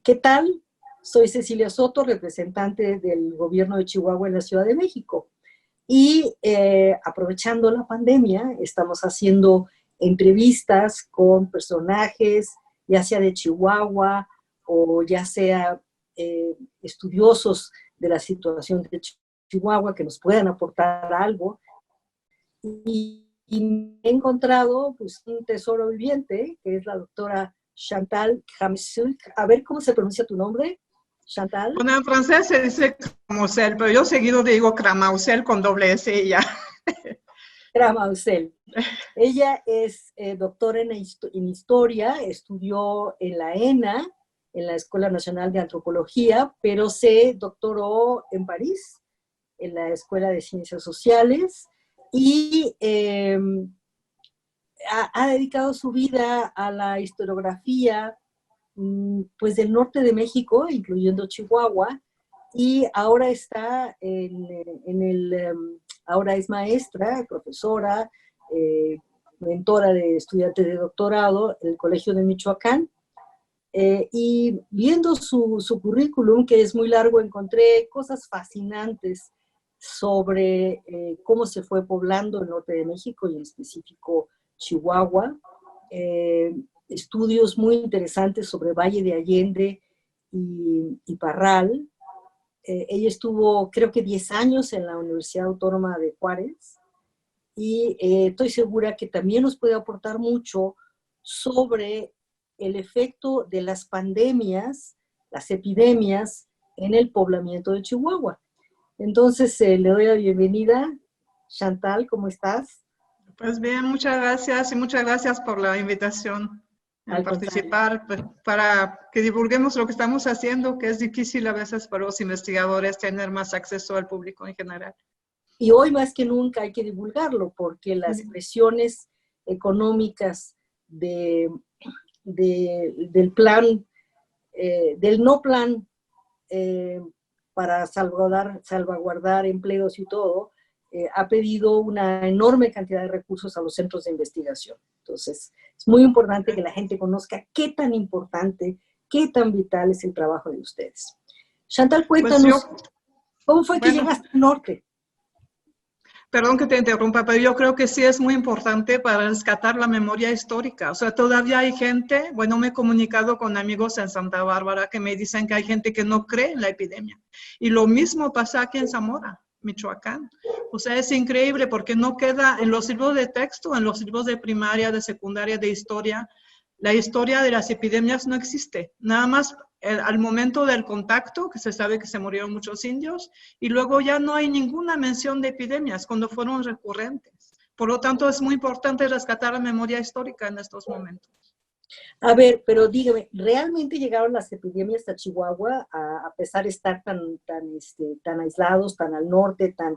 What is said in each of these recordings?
¿Qué tal? Soy Cecilia Soto, representante del gobierno de Chihuahua en la Ciudad de México. Y aprovechando la pandemia, estamos haciendo entrevistas con personajes, ya sea de Chihuahua o ya sea estudiosos de la situación de Chihuahua que nos puedan aportar algo. Y he encontrado pues, un tesoro viviente, que es la doctora Chantal Kramsuk. A ver cómo se pronuncia tu nombre, Chantal. Bueno, en francés se dice Cramausel, pero yo seguido digo Cramausel con doble S y ya. Cramausel. Ella es doctora en historia, estudió en la ENA, en la Escuela Nacional de Antropología, pero se doctoró en París, en la Escuela de Ciencias Sociales, y ha dedicado su vida a la historiografía pues del norte de México, incluyendo Chihuahua, y ahora está ahora es maestra, profesora, mentora de estudiantes de doctorado en el Colegio de Michoacán. Y viendo su currículum, que es muy largo, encontré cosas fascinantes sobre cómo se fue poblando el norte de México y en específico Chihuahua. Estudios muy interesantes sobre Valle de Allende y Parral. Ella estuvo, creo que 10 años en la Universidad Autónoma de Juárez y estoy segura que también nos puede aportar mucho sobre el efecto de las pandemias, las epidemias en el poblamiento de Chihuahua. Entonces, le doy la bienvenida. Chantal, ¿cómo estás? Pues bien, muchas gracias y muchas gracias por la invitación a participar para que divulguemos lo que estamos haciendo, que es difícil a veces para los investigadores tener más acceso al público en general. Y hoy más que nunca hay que divulgarlo porque las presiones económicas del plan, del no plan para salvaguardar empleos y todo, ha pedido una enorme cantidad de recursos a los centros de investigación. Entonces, es muy importante que la gente conozca qué tan importante, qué tan vital es el trabajo de ustedes. Chantal, cuéntanos, ¿cómo fue que llegaste al norte? Perdón que te interrumpa, pero yo creo que sí es muy importante para rescatar la memoria histórica. O sea, todavía hay gente, bueno, me he comunicado con amigos en Santa Bárbara que me dicen que hay gente que no cree en la epidemia. Y lo mismo pasa aquí en Zamora, Michoacán. O sea, es increíble porque no queda en los libros de texto, en los libros de primaria, de secundaria, de historia, la historia de las epidemias no existe. Nada más al momento del contacto, que se sabe que se murieron muchos indios, y luego ya no hay ninguna mención de epidemias cuando fueron recurrentes. Por lo tanto, es muy importante rescatar la memoria histórica en estos momentos. A ver, pero dígame, ¿realmente llegaron las epidemias a Chihuahua a pesar de estar tan aislados, tan al norte, tan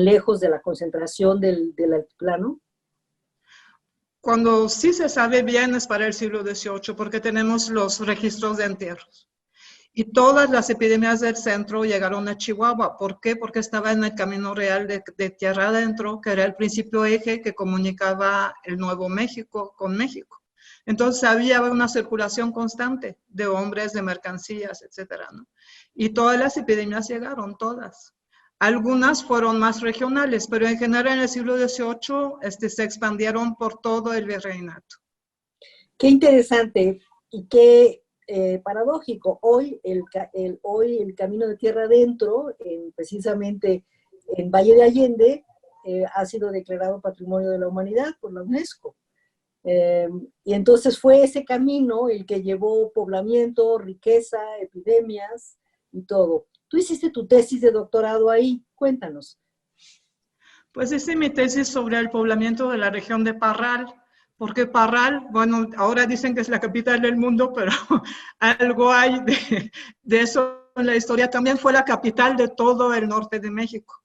lejos de la concentración del altiplano? Cuando sí se sabe bien es para el siglo XVIII, porque tenemos los registros de entierros. Y todas las epidemias del centro llegaron a Chihuahua. ¿Por qué? Porque estaba en el camino real de tierra adentro, que era el principio eje que comunicaba el Nuevo México con México. Entonces había una circulación constante de hombres, de mercancías, etcétera, ¿no? Y todas las epidemias llegaron, todas. Algunas fueron más regionales, pero en general en el siglo XVIII se expandieron por todo el virreinato. Qué interesante y qué paradójico. Hoy el camino de tierra adentro, precisamente en Valle de Allende, ha sido declarado Patrimonio de la Humanidad por la UNESCO. Y entonces fue ese camino el que llevó poblamiento, riqueza, epidemias y todo. Tú hiciste tu tesis de doctorado ahí, cuéntanos. Pues hice mi tesis sobre el poblamiento de la región de Parral, porque Parral, bueno, ahora dicen que es la capital del mundo, pero algo hay de eso en la historia. También fue la capital de todo el norte de México,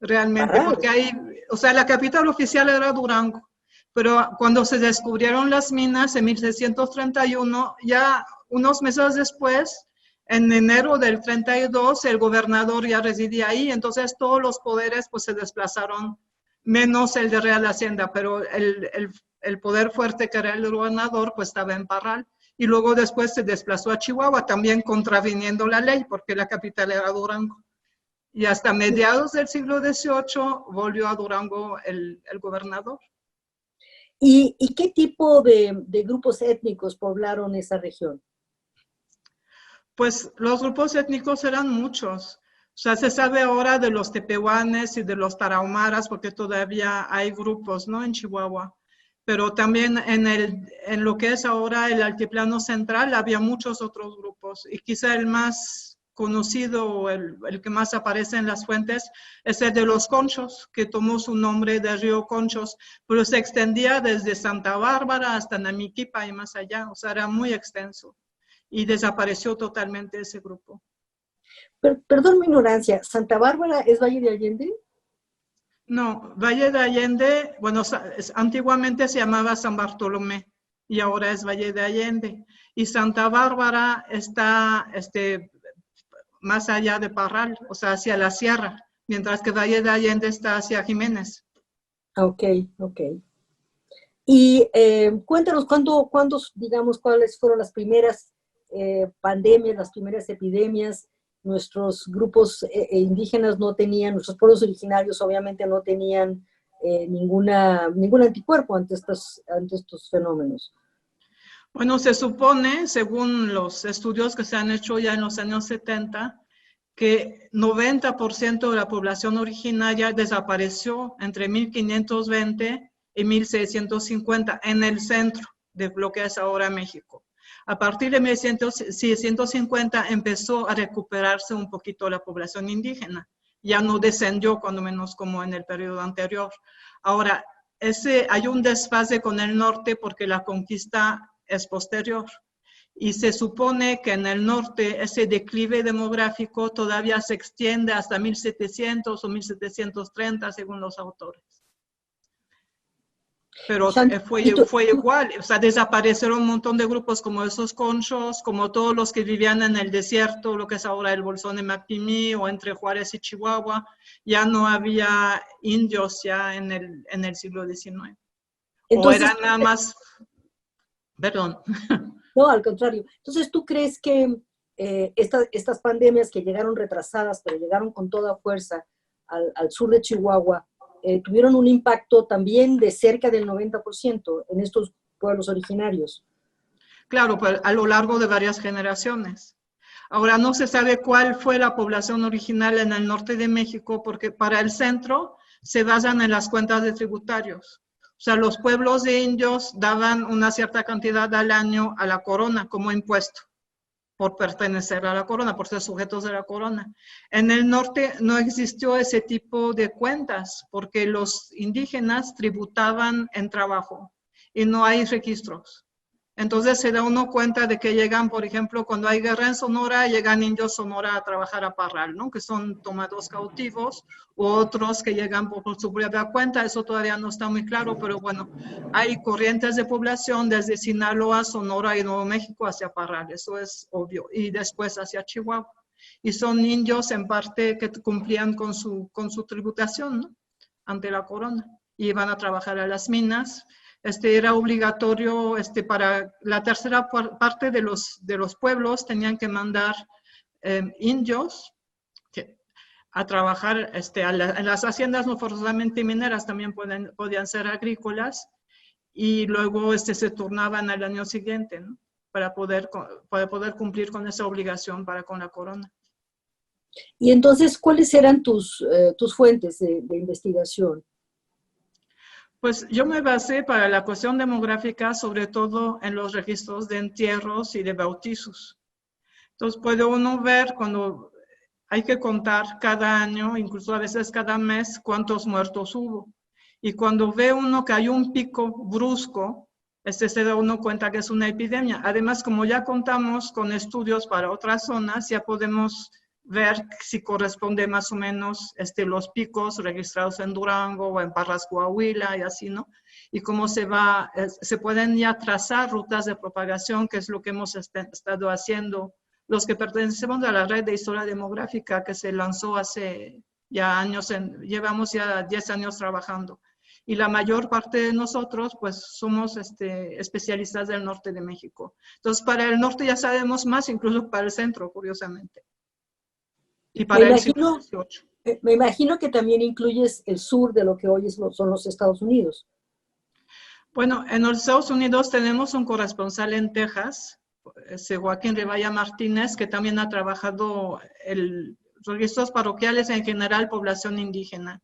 realmente, porque ahí, o sea, la capital oficial era Durango, pero cuando se descubrieron las minas en 1631, ya unos meses después, en enero del 32, el gobernador ya residía ahí, entonces todos los poderes pues se desplazaron, menos el de Real Hacienda, pero el poder fuerte que era el gobernador pues estaba en Parral. y luego después se desplazó a Chihuahua, también contraviniendo la ley, porque la capital era Durango. Y hasta mediados del siglo XVIII volvió a Durango el gobernador. ¿Y qué tipo de grupos étnicos poblaron esa región? Pues los grupos étnicos eran muchos. O sea, se sabe ahora de los tepehuanes y de los tarahumaras, porque todavía hay grupos, ¿no? En Chihuahua. Pero también en lo que es ahora el altiplano central había muchos otros grupos. Y quizá el más conocido o el que más aparece en las fuentes es el de los Conchos, que tomó su nombre del río Conchos, pero se extendía desde Santa Bárbara hasta Namiquipa y más allá. O sea, era muy extenso. Y desapareció totalmente ese grupo. Perdón mi ignorancia, ¿Santa Bárbara es Valle de Allende? No, Valle de Allende, bueno, antiguamente se llamaba San Bartolomé y ahora es Valle de Allende. Y Santa Bárbara está más allá de Parral, o sea, hacia la sierra, mientras que Valle de Allende está hacia Jiménez. Ok, ok. Y cuéntanos, digamos, cuáles fueron las primeras pandemias, las primeras epidemias. Nuestros grupos indígenas no tenían, nuestros pueblos originarios obviamente no tenían ningún anticuerpo ante estos fenómenos. Bueno, se supone, según los estudios que se han hecho ya en los años 70, que 90% de la población originaria desapareció entre 1520 y 1650 en el centro de lo que es ahora México. A partir de 1650 empezó a recuperarse un poquito la población indígena. Ya no descendió, cuando menos como en el periodo anterior. Ahora, hay un desfase con el norte porque la conquista es posterior. Y se supone que en el norte ese declive demográfico todavía se extiende hasta 1700 o 1730, según los autores. Pero fue igual, o sea, desaparecieron un montón de grupos como esos Conchos, como todos los que vivían en el desierto, lo que es ahora el Bolsón de Mapimí o entre Juárez y Chihuahua. Ya no había indios ya en el siglo XIX. Entonces, o eran nada más, perdón. No, al contrario. Entonces, ¿tú crees que estas pandemias que llegaron retrasadas, pero llegaron con toda fuerza al sur de Chihuahua, tuvieron un impacto también de cerca del 90% en estos pueblos originarios? Claro, pues a lo largo de varias generaciones. Ahora no se sabe cuál fue la población original en el norte de México, porque para el centro se basan en las cuentas de tributarios. O sea, los pueblos de indios daban una cierta cantidad al año a la corona como impuesto por pertenecer a la corona, por ser sujetos de la corona. En el norte no existió ese tipo de cuentas porque los indígenas tributaban en trabajo y no hay registros. Entonces se da uno cuenta de que llegan, por ejemplo, cuando hay guerra en Sonora, llegan indios Sonora a trabajar a Parral, ¿no? Que son tomados cautivos, u otros que llegan por su propia cuenta, eso todavía no está muy claro, pero bueno, hay corrientes de población desde Sinaloa, Sonora y Nuevo México hacia Parral, eso es obvio, y después hacia Chihuahua. Y son indios en parte que cumplían con su tributación, ¿no? Ante la corona, y iban a trabajar a las minas. Era obligatorio, para la tercera parte de los pueblos tenían que mandar indios a trabajar en las haciendas, no forzosamente mineras, también podían ser agrícolas, y luego se turnaban al año siguiente, ¿no? para poder cumplir con esa obligación con la corona. Y entonces, ¿cuáles eran tus fuentes de investigación? Pues yo me basé para la cuestión demográfica sobre todo en los registros de entierros y de bautizos. Entonces puede uno ver cuando hay que contar cada año, incluso a veces cada mes, cuántos muertos hubo. Y cuando ve uno que hay un pico brusco, se da uno cuenta que es una epidemia. Además, como ya contamos con estudios para otras zonas, ya podemos ver si corresponde más o menos los picos registrados en Durango o en Parras, Coahuila y así, ¿no? Y cómo se pueden ya trazar rutas de propagación, que es lo que hemos estado haciendo los que pertenecemos a la red de historia demográfica que se lanzó hace ya años, llevamos ya 10 años trabajando. y la mayor parte de nosotros pues somos especialistas del norte de México. Entonces para el norte ya sabemos más, incluso para el centro, curiosamente. Y para el siglo XVIII. Me imagino que también incluyes el sur de lo que hoy son los Estados Unidos. Bueno, en los Estados Unidos tenemos un corresponsal en Texas, Joaquín Rivaya Martínez, que también ha trabajado registros parroquiales en general, población indígena.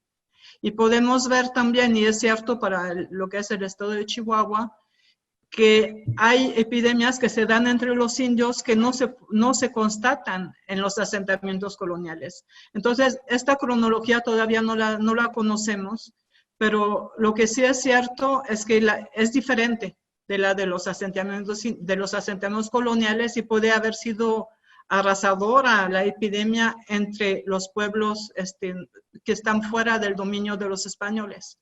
Y podemos ver también, y es cierto para lo que es el estado de Chihuahua, que hay epidemias que se dan entre los indios que no se constatan en los asentamientos coloniales. Entonces, esta cronología todavía no la conocemos, pero lo que sí es cierto es que es diferente de la de los asentamientos coloniales y puede haber sido arrasadora la epidemia entre los pueblos que están fuera del dominio de los españoles.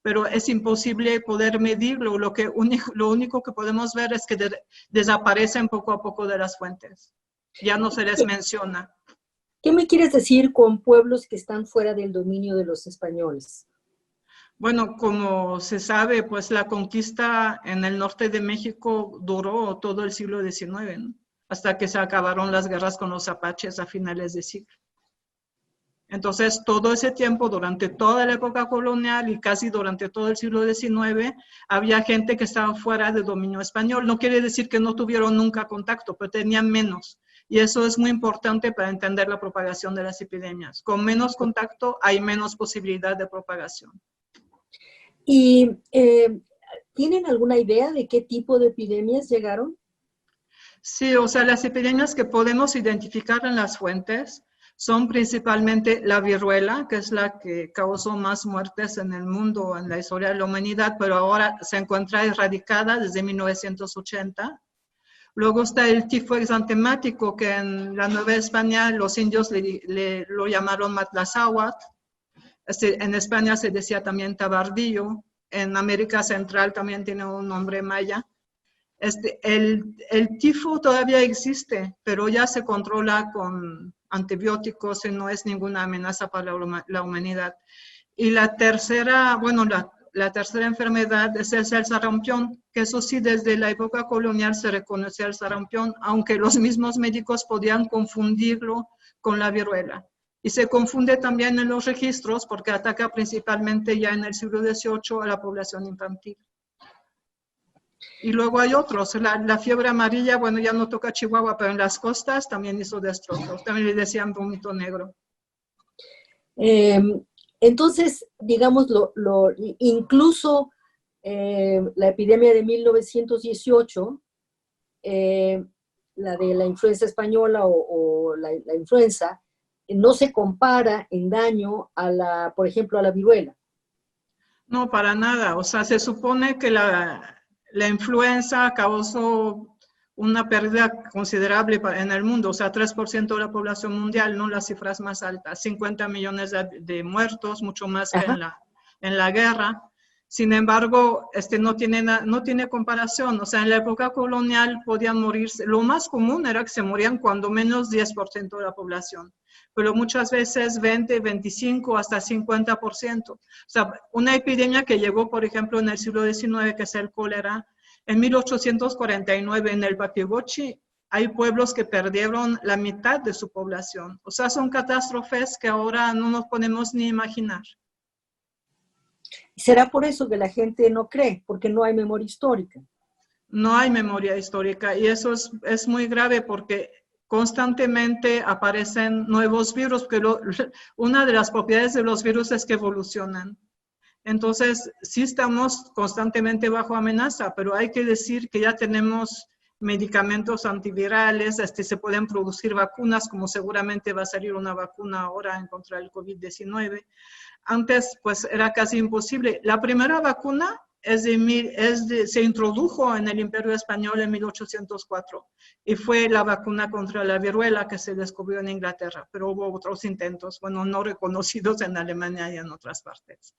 Pero es imposible poder medirlo. Lo único que podemos ver es que desaparecen poco a poco de las fuentes. Ya no se les menciona. ¿Qué me quieres decir con pueblos que están fuera del dominio de los españoles? Bueno, como se sabe, pues la conquista en el norte de México duró todo el siglo XIX, ¿no? Hasta que se acabaron las guerras con los apaches a finales de siglo. Entonces, todo ese tiempo, durante toda la época colonial y casi durante todo el siglo XIX, había gente que estaba fuera de dominio español. No quiere decir que no tuvieron nunca contacto, pero tenían menos. Y eso es muy importante para entender la propagación de las epidemias. Con menos contacto hay menos posibilidad de propagación. ¿Y tienen alguna idea de qué tipo de epidemias llegaron? Sí, o sea, las epidemias que podemos identificar en las fuentes son principalmente la viruela, que es la que causó más muertes en el mundo, en la historia de la humanidad, pero ahora se encuentra erradicada desde 1980. Luego está el tifo exantemático, que en la Nueva España los indios lo llamaron matlazáhuatl. En España se decía también tabardillo. En América Central también tiene un nombre maya. El tifo todavía existe, pero ya se controla con antibióticos y no es ninguna amenaza para la humanidad. Y la tercera, bueno, la tercera enfermedad es el sarampión, que eso sí, desde la época colonial se reconocía el sarampión, aunque los mismos médicos podían confundirlo con la viruela. Y se confunde también en los registros porque ataca principalmente ya en el siglo XVIII a la población infantil. Y luego hay otros, la fiebre amarilla, bueno, ya no toca Chihuahua, pero en las costas también hizo destrozos, también le decían vómito negro. Entonces, digamos, incluso la epidemia de 1918, la de la influenza española o la influenza, no se compara en daño a por ejemplo, a la viruela. No, para nada. O sea, se supone que la influenza causó una pérdida considerable en el mundo, o sea, 3% de la población mundial, no las cifras más altas, 50 millones de muertos, mucho más que en la guerra. Sin embargo, no tiene comparación. O sea, en la época colonial podían morirse. Lo más común era que se morían cuando menos 10% de la población, pero muchas veces 20, 25, hasta 50%. O sea, una epidemia que llegó, por ejemplo, en el siglo XIX, que es el cólera, en 1849 en el Papibochi, hay pueblos que perdieron la mitad de su población. O sea, son catástrofes que ahora no nos podemos ni imaginar. ¿Será por eso que la gente no cree? Porque no hay memoria histórica. No hay memoria histórica y eso es muy grave porque constantemente aparecen nuevos virus, porque una de las propiedades de los virus es que evolucionan. Entonces, sí estamos constantemente bajo amenaza, pero hay que decir que ya tenemos medicamentos antivirales, se pueden producir vacunas, como seguramente va a salir una vacuna ahora en contra del COVID-19. Antes, pues, era casi imposible. La primera vacuna se introdujo en el Imperio Español en 1804 y fue la vacuna contra la viruela que se descubrió en Inglaterra, pero hubo otros intentos, bueno, no reconocidos en Alemania y en otras partes.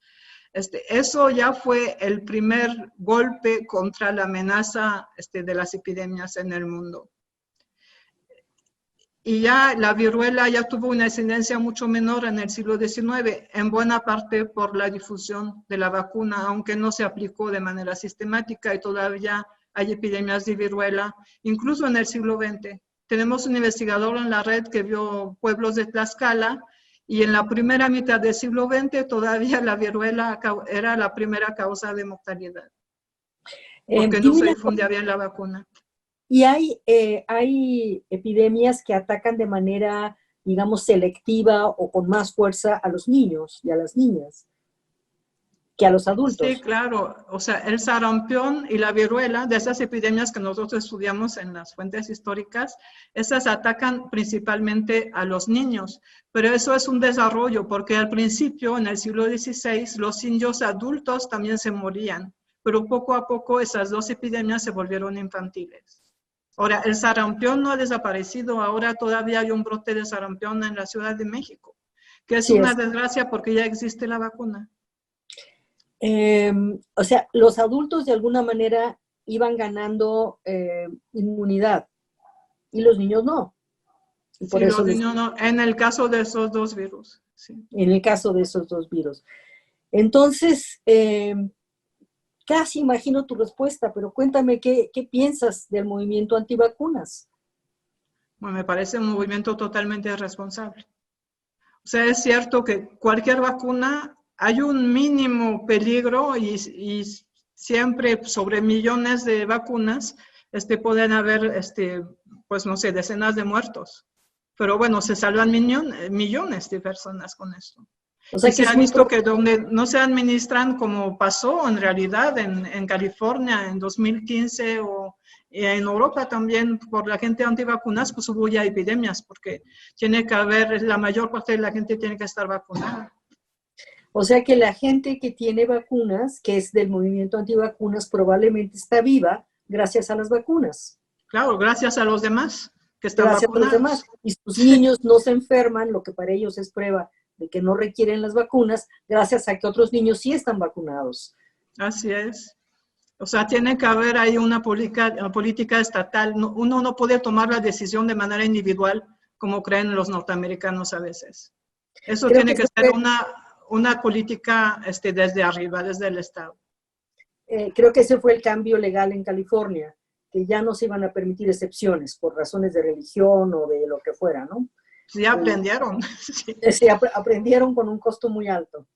Eso ya fue el primer golpe contra la amenaza de las epidemias en el mundo. y ya la viruela ya tuvo una incidencia mucho menor en el siglo XIX, en buena parte por la difusión de la vacuna, aunque no se aplicó de manera sistemática y todavía hay epidemias de viruela, incluso en el siglo XX. Tenemos un investigador en la red que vio pueblos de Tlaxcala y en la primera mitad del siglo XX todavía la viruela era la primera causa de mortalidad, porque no se difundía bien la vacuna. Y hay epidemias que atacan de manera, digamos, selectiva o con más fuerza a los niños y a las niñas que a los adultos. Sí, claro. O sea, el sarampión y la viruela, de esas epidemias que nosotros estudiamos en las fuentes históricas, esas atacan principalmente a los niños. Pero eso es un desarrollo, porque al principio, en el siglo XVI, los indios adultos también se morían. Pero poco a poco esas dos epidemias se volvieron infantiles. Ahora, el sarampión no ha desaparecido, ahora todavía hay un brote de sarampión en la Ciudad de México, que es una desgracia porque ya existe la vacuna. O sea, los adultos de alguna manera iban ganando inmunidad y los niños no. Y por sí, eso los niños no, en el caso de esos dos virus. Sí. En el caso de esos dos virus. Entonces, casi imagino tu respuesta, pero cuéntame qué piensas del movimiento antivacunas. Bueno, me parece un movimiento totalmente irresponsable. O sea, es cierto que cualquier vacuna hay un mínimo peligro y siempre sobre millones de vacunas pueden haber, pues no sé, decenas de muertos. Pero bueno, se salvan millones de personas con esto. O sea, y se ha visto que donde no se administran, como pasó en realidad en California en 2015 o en Europa también, por la gente antivacunas, pues hubo ya epidemias, porque tiene que haber, la mayor parte de la gente tiene que estar vacunada. O sea que la gente que tiene vacunas, que es del movimiento antivacunas, probablemente está viva gracias a las vacunas. Claro, gracias a los demás que están gracias vacunados. A los demás. Y sus niños no se enferman, lo que para ellos es prueba de que no requieren las vacunas, gracias a que otros niños sí están vacunados. Así es. O sea, tiene que haber ahí una política estatal. Uno no puede tomar la decisión de manera individual, como creen los norteamericanos a veces. Eso creo tiene que ser una política desde arriba, desde el Estado. Creo que ese fue el cambio legal en California, que ya no se iban a permitir excepciones por razones de religión o de lo que fuera, ¿no? Sí, aprendieron. Sí, aprendieron con un costo muy alto,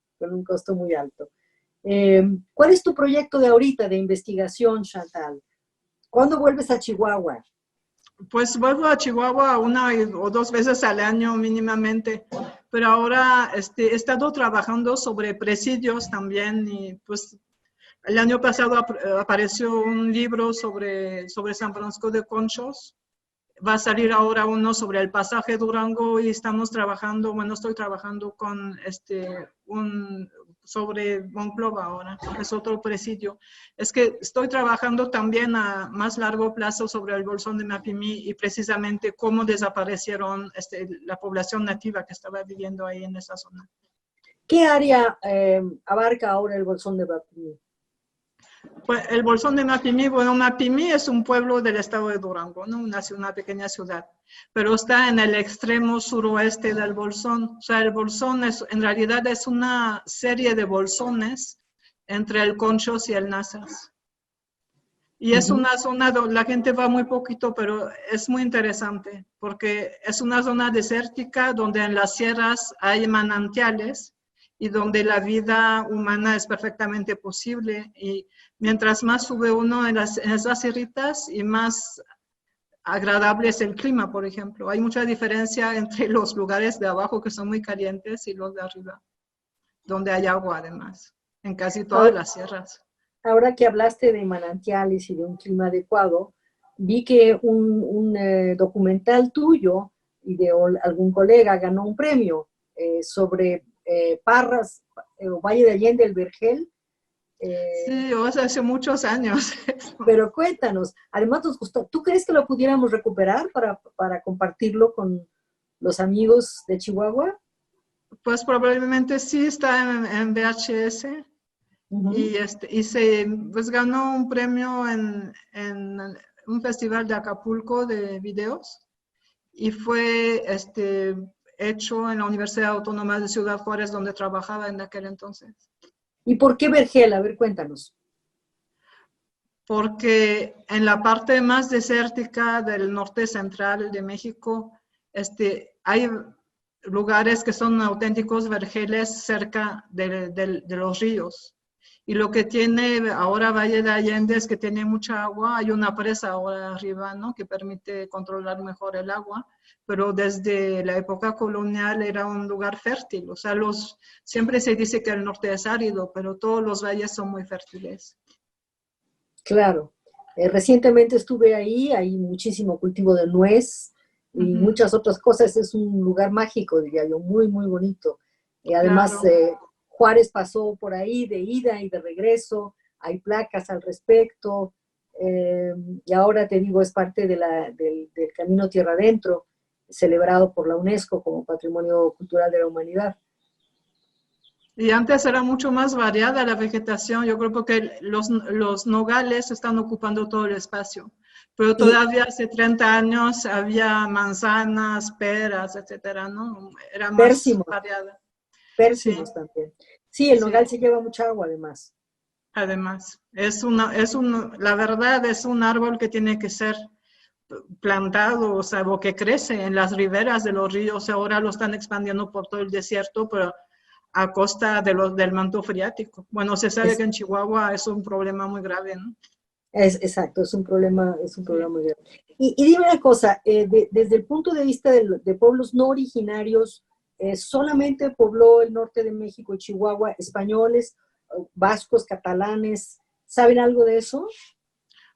¿Cuál es tu proyecto de ahorita de investigación, Chantal? ¿Cuándo vuelves a Chihuahua? Pues vuelvo a Chihuahua 1 o 2 veces al año mínimamente, pero ahora he estado trabajando sobre presidios también y pues el año pasado apareció un libro sobre San Francisco de Conchos. Va a salir ahora uno sobre el pasaje Durango y estamos trabajando, bueno, estoy trabajando con sobre Monclova ahora, es otro presidio. Es que estoy trabajando también a más largo plazo sobre el Bolsón de Mapimí y precisamente cómo desaparecieron la población nativa que estaba viviendo ahí en esa zona. ¿Qué área abarca ahora el Bolsón de Mapimí? Pues el Bolsón de Mapimí, bueno, Mapimí es un pueblo del estado de Durango, ¿no? Una pequeña ciudad, pero está en el extremo suroeste del Bolsón. O sea, el Bolsón en realidad es una serie de bolsones entre el Conchos y el Nazas. Y es una zona donde la gente va muy poquito, pero es muy interesante, porque es una zona desértica donde en las sierras hay manantiales y donde la vida humana es perfectamente posible. Y mientras más sube uno en esas sierritas y más agradable es el clima, por ejemplo. Hay mucha diferencia entre los lugares de abajo que son muy calientes y los de arriba, donde hay agua además, en casi todas las sierras. Ahora que hablaste de manantiales y de un clima adecuado, vi que un documental tuyo y de algún colega ganó un premio sobre Parras, Valle de Allende, el Vergel. Sí, hace muchos años. Pero cuéntanos, además nos gustó, ¿tú crees que lo pudiéramos recuperar para compartirlo con los amigos de Chihuahua? Pues probablemente sí, está en VHS. Y se pues ganó un premio en un festival de Acapulco de videos. y fue hecho en la Universidad Autónoma de Ciudad Juárez, donde trabajaba en aquel entonces. ¿Y por qué vergel? A ver, cuéntanos. Porque en la parte más desértica del norte central de México, hay lugares que son auténticos vergeles cerca de los ríos. Y lo que tiene ahora Valle de Allende es que tiene mucha agua, hay una presa ahora arriba, ¿no?, que permite controlar mejor el agua, pero desde la época colonial era un lugar fértil. O sea, siempre se dice que el norte es árido, pero todos los valles son muy fértiles. Claro. Recientemente estuve ahí, hay muchísimo cultivo de nuez y muchas otras cosas. Es un lugar mágico, diría yo, muy, muy bonito. Además, Claro. Juárez pasó por ahí de ida y de regreso, hay placas al respecto, y ahora te digo, es parte de del Camino Tierra Adentro, celebrado por la UNESCO como Patrimonio Cultural de la Humanidad. Y antes era mucho más variada la vegetación. Yo creo que los nogales están ocupando todo el espacio. Pero Y todavía hace 30 años había manzanas, peras, etcétera, ¿no? Era más pérsimos, variada. Sí, pérsimos también. Sí, el sí. nogal se lleva mucha agua además. Además, la verdad es un árbol que tiene que ser plantado, o sea, o que crece en las riberas de los ríos. Ahora lo están expandiendo por todo el desierto, pero a costa del manto freático. Bueno, se sabe Es, que en Chihuahua es un problema muy grave, ¿no? exacto, es un problema Sí. muy grande. Y dime una cosa, desde el punto de vista de pueblos no originarios, ¿solamente pobló el norte de México y Chihuahua españoles, vascos, catalanes? ¿Saben algo de eso?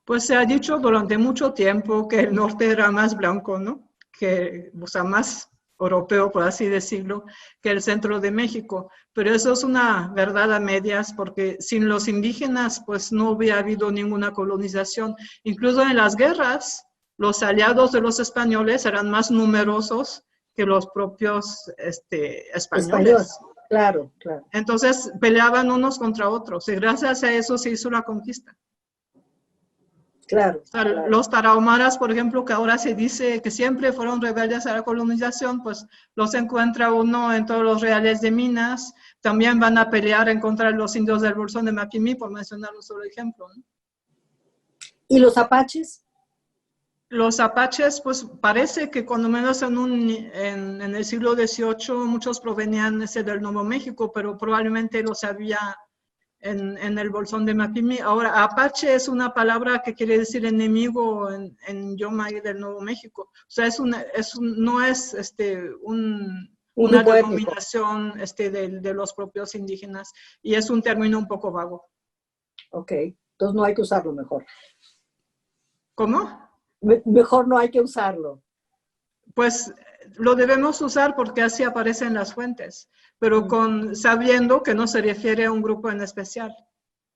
Pues se ha dicho durante mucho tiempo que el norte era más blanco, ¿no? O sea, más europeo, por así decirlo, que el centro de México. Pero eso es una verdad a medias, porque sin los indígenas, pues no hubiera habido ninguna colonización. Incluso en las guerras, los aliados de los españoles eran más numerosos que los propios Español, españoles. claro, claro, Entonces peleaban unos contra otros y gracias a eso se hizo la conquista. claro, O sea, claro. los tarahumaras, por ejemplo, que ahora se dice que siempre fueron rebeldes a la colonización, pues los encuentra uno en todos los reales de Minas. También van a pelear en contra de los indios del Bolsón de Mapimí, por mencionar un solo ejemplo, ¿no? ¿Y los apaches? Los apaches, pues parece que cuando menos en el siglo XVIII muchos provenían del Nuevo México, pero probablemente los había en el Bolsón de Mapimí. Ahora, apache es una palabra que quiere decir enemigo en Yomay del Nuevo México. O sea, no es Un una grupo étnico. denominación de los propios indígenas y es un término un poco vago. Ok, entonces no hay que usarlo mejor. ¿Cómo? Mejor no hay que usarlo. Pues lo debemos usar porque así aparecen las fuentes, pero Mm. sabiendo que no se refiere a un grupo en especial,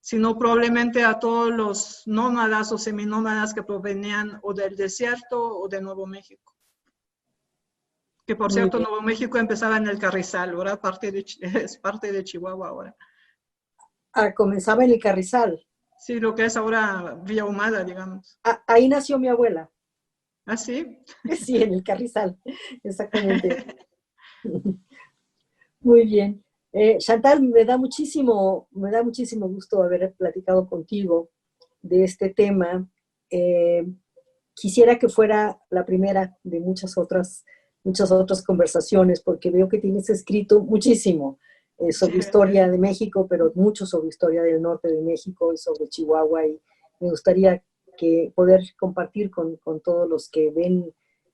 sino probablemente a todos los nómadas o seminómadas que provenían o del desierto o de Nuevo México. Que por Muy cierto, bien. Nuevo México empezaba en el Carrizal, ahora es parte de Chihuahua ahora. Ah, comenzaba en el Carrizal. Sí, lo que es ahora Villa Humada, digamos. Ah, ahí nació mi abuela. ¿Ah, sí? Sí, en el Carrizal, exactamente. Muy bien. Chantal, me da muchísimo gusto haber platicado contigo de este tema. Eh, Quisiera que fuera la primera de muchas otras conversaciones, porque veo que tienes escrito muchísimo Sí, sobre historia de México, pero mucho sobre historia del norte de México y sobre Chihuahua, y me gustaría poder compartir con todos los que ven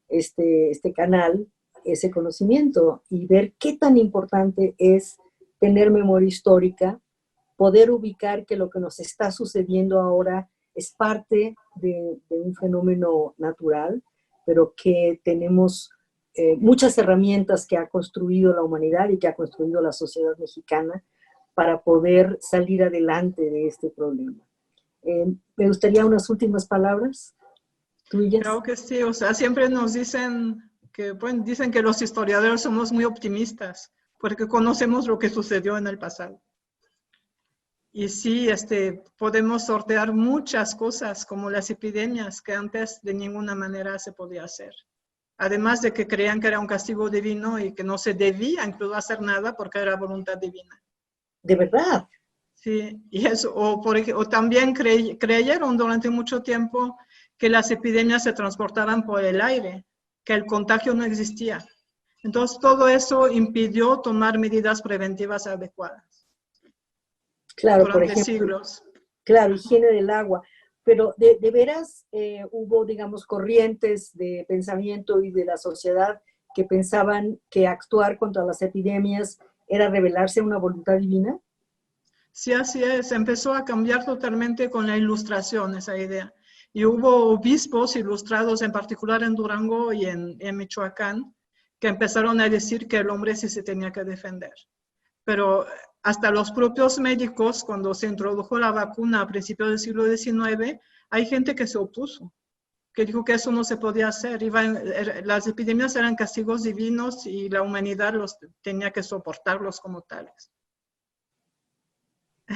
este canal ese conocimiento y ver qué tan importante es tener memoria histórica, poder ubicar que lo que nos está sucediendo ahora es parte de un fenómeno natural, pero que tenemos muchas herramientas que ha construido la humanidad y que ha construido la sociedad mexicana para poder salir adelante de este problema. Me gustaría unas últimas palabras tuyas. creo que sí. O sea, siempre nos dicen que los historiadores somos muy optimistas porque conocemos lo que sucedió en el pasado. Y sí, podemos sortear muchas cosas como las epidemias que antes de ninguna manera se podía hacer. Además de que creían que era un castigo divino y que no se debía incluso hacer nada porque era voluntad divina. ¿De verdad? Sí, y eso, o también creyeron durante mucho tiempo que las epidemias se transportaban por el aire, que el contagio no existía. Entonces, todo eso impidió tomar medidas preventivas adecuadas Claro, por durante ejemplo, siglos. claro, higiene del agua. Pero de veras hubo, digamos, corrientes de pensamiento y de la sociedad que pensaban que actuar contra las epidemias era revelarse a una voluntad divina. Sí, así es. Empezó a cambiar totalmente con la ilustración, esa idea. Y hubo obispos ilustrados, en particular en Durango y en Michoacán, que empezaron a decir que el hombre sí se tenía que defender. Pero hasta los propios médicos, cuando se introdujo la vacuna a principios del siglo XIX, hay gente que se opuso, que dijo que eso no se podía hacer. Las epidemias eran castigos divinos y la humanidad tenía que soportarlos como tales.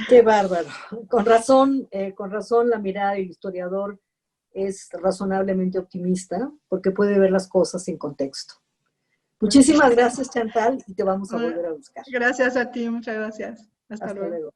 Qué bárbaro. Con razón la mirada del historiador es razonablemente optimista porque puede ver las cosas en contexto. Muchísimas gracias, Chantal, y te vamos a volver a buscar. Gracias a ti, muchas gracias. Hasta Hasta luego. luego.